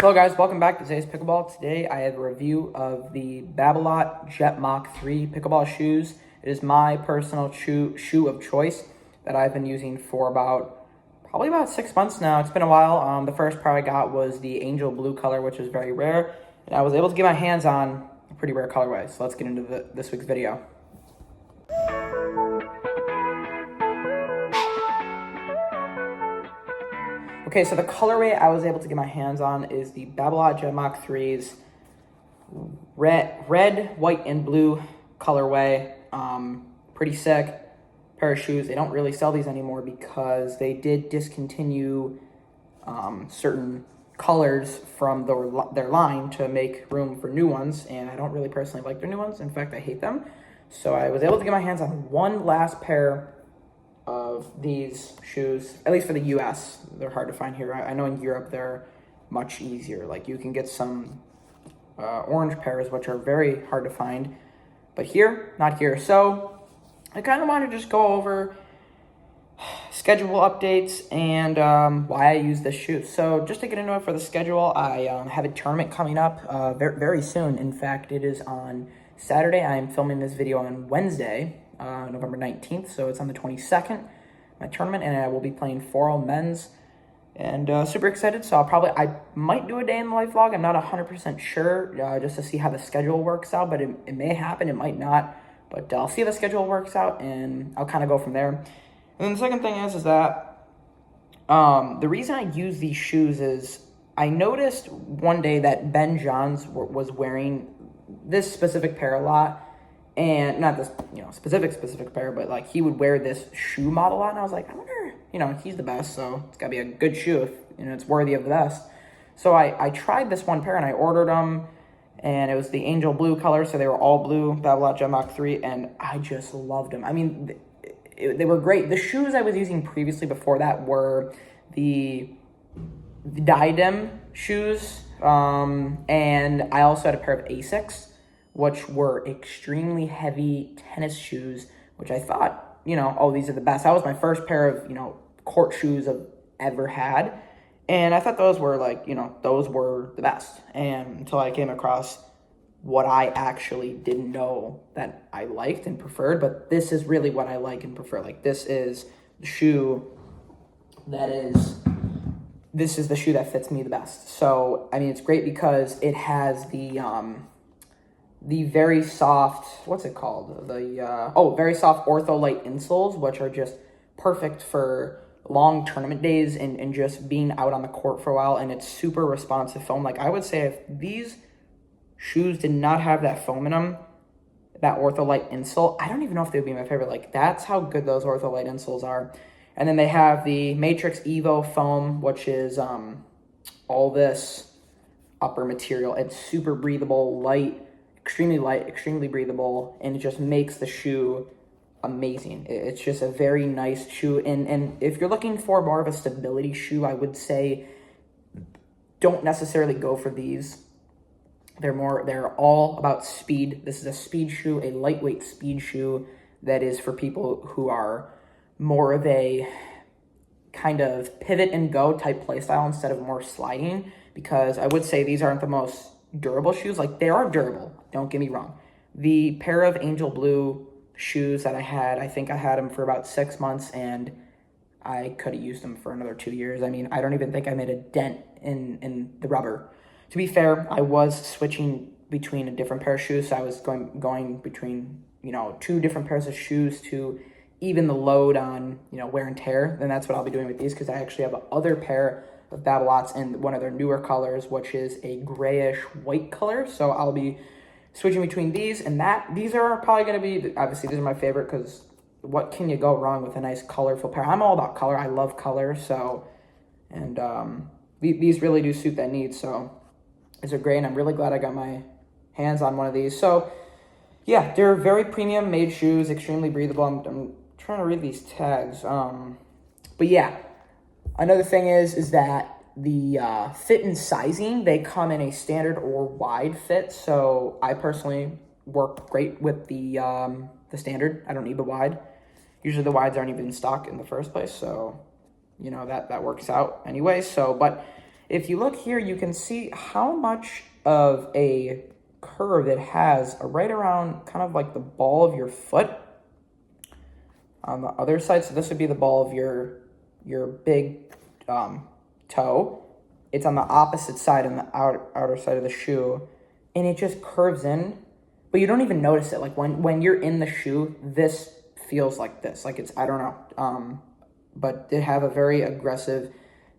Hello guys, welcome back to today's Pickleball. Today I have a review of the Babolat Jet Mach 3 pickleball shoes. It is my personal shoe of choice that I've been using for probably about 6 months now. It's been a while. The first pair I got was the angel blue color, which is very rare, and I was able to get my hands on a pretty rare colorway. So let's get into this week's video. Okay, so the colorway I was able to get my hands on is the Babolat Jet Mach 3's red, white, and blue colorway. Pretty sick pair of shoes. They don't really sell these anymore because they did discontinue certain colors from their line to make room for new ones, and I don't really personally like their new ones. In fact, I hate them. So I was able to get my hands on one last pair of these shoes, at least for the US. They're hard to find here. I know in Europe they're much easier. Like you can get some orange pairs, which are very hard to find, but here, not here. So I kind of want to just go over schedule updates and why I use this shoe. So just to get into it for the schedule, I have a tournament coming up very soon. In fact, it is on Saturday. I am filming this video on Wednesday, November 19th, so it's on the 22nd, my tournament, and I will be playing 4-all men's, and super excited. So I might do a day in the life vlog. I'm not 100% sure, just to see how the schedule works out, but it may happen, it might not, but I'll see how the schedule works out, and I'll kind of go from there. And then the second thing is that the reason I use these shoes is I noticed one day that Ben Johns was wearing this specific pair a lot, and not this, specific pair, but like he would wear this shoe model a lot, and I was like, I wonder, he's the best, so it's gotta be a good shoe if, it's worthy of the best. So I tried this one pair and I ordered them, and it was the angel blue color, so they were all blue, Babolat Jet Mach 3, and I just loved them. I mean, they were great. The shoes I was using previously before that were the Diadem shoes, and I also had a pair of Asics, which were extremely heavy tennis shoes, which I thought, oh, these are the best. That was my first pair of, court shoes I've ever had. And I thought those were those were the best. And until I came across what I actually didn't know that I liked and preferred, but this is really what I like and prefer. Like this is the shoe this is the shoe that fits me the best. So, I mean, it's great because it has the very soft, what's it called? Very soft Ortholite insoles, which are just perfect for long tournament days and just being out on the court for a while. And it's super responsive foam. Like I would say if these shoes did not have that foam in them, that Ortholite insole, I don't even know if they would be my favorite. Like that's how good those Ortholite insoles are. And then they have the Matrix Evo foam, which is all this upper material. It's super breathable, light, extremely breathable, and it just makes the shoe amazing. It's just a very nice shoe. And if you're looking for more of a stability shoe, I would say don't necessarily go for these. They're all about speed. This is a speed shoe, a lightweight speed shoe that is for people who are more of a kind of pivot and go type play style instead of more sliding, because I would say these aren't the most durable shoes. Like they are durable, don't get me wrong. The pair of angel blue shoes that I had, I think I had them for about 6 months, and I could have used them for another 2 years. I mean, I don't even think I made a dent in the rubber. To be fair, I was switching between a different pair of shoes, so I was going between, 2 different pairs of shoes to even the load on, wear and tear. And that's what I'll be doing with these, because I actually have a other pair of Babolats in one of their newer colors, which is a grayish white color. So I'll be switching between these and that. These are probably going to be, obviously these are my favorite, because what can you go wrong with a nice colorful pair? I'm all about color. I love color. So, and these really do suit that need. So these are great, and I'm really glad I got my hands on one of these. So yeah, they're very premium made shoes, extremely breathable. I'm trying to read these tags. But yeah, another thing is that the fit and sizing, they come in a standard or wide fit. So I personally work great with the standard. I don't need the wide. Usually the wides aren't even in stock in the first place. So, that works out anyway. So, but if you look here, you can see how much of a curve it has right around kind of like the ball of your foot on the other side. So this would be the ball of your big toe. It's on the opposite side, on the outer side of the shoe, and it just curves in, but you don't even notice it. Like when you're in the shoe, this feels like this. Like it's, I don't know. But they have a very aggressive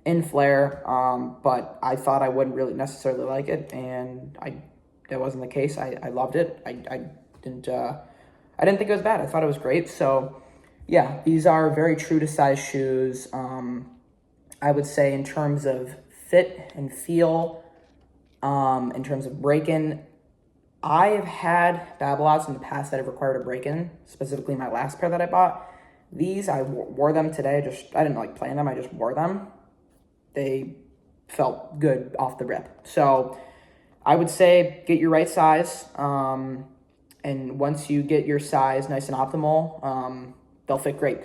in flare. But I thought I wouldn't really necessarily like it, and that wasn't the case. I loved it. I didn't think it was bad. I thought it was great. So yeah, these are very true to size shoes. I would say in terms of fit and feel, in terms of break-in, I have had Babolats in the past that have required a break-in, specifically my last pair that I bought. These, I wore them today. I didn't like play in them. I just wore them. They felt good off the rip. So I would say get your right size. And once you get your size nice and optimal, they'll fit great.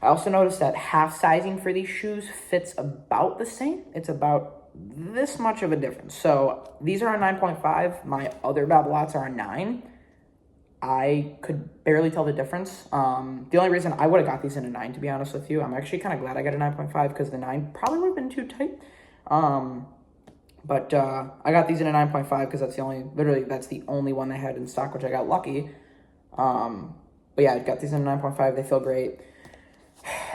I also noticed that half sizing for these shoes fits about the same. It's about this much of a difference. So these are a 9.5. My other Babolats are a 9. I could barely tell the difference. The only reason I would have got these in a 9, to be honest with you, I'm actually kind of glad I got a 9.5 because the 9 probably would have been too tight. But I got these in a 9.5 because that's the only one they had in stock, which I got lucky. But yeah, I got these in a 9.5. They feel great.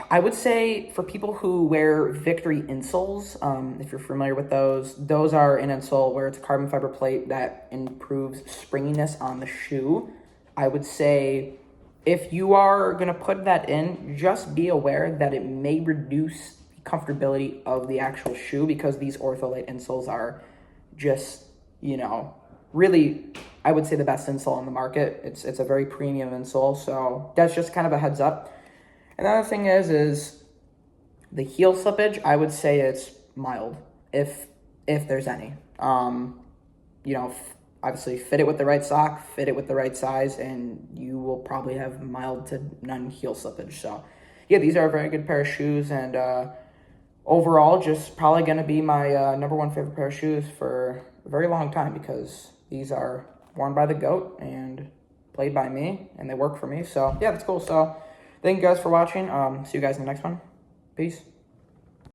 I would say for people who wear Victory insoles, if you're familiar with those are an insole where it's a carbon fiber plate that improves springiness on the shoe. I would say if you are going to put that in, just be aware that it may reduce the comfortability of the actual shoe because these Ortholite insoles are just, really, I would say the best insole on the market. It's a very premium insole, so that's just kind of a heads up. Another thing is the heel slippage. I would say it's mild, if there's any. Obviously fit it with the right sock, fit it with the right size, and you will probably have mild to none heel slippage. So, yeah, these are a very good pair of shoes, and overall, just probably going to be my number one favorite pair of shoes for a very long time because these are worn by the GOAT and played by me, and they work for me. So, yeah, that's cool. So, thank you guys for watching. See you guys in the next one. Peace.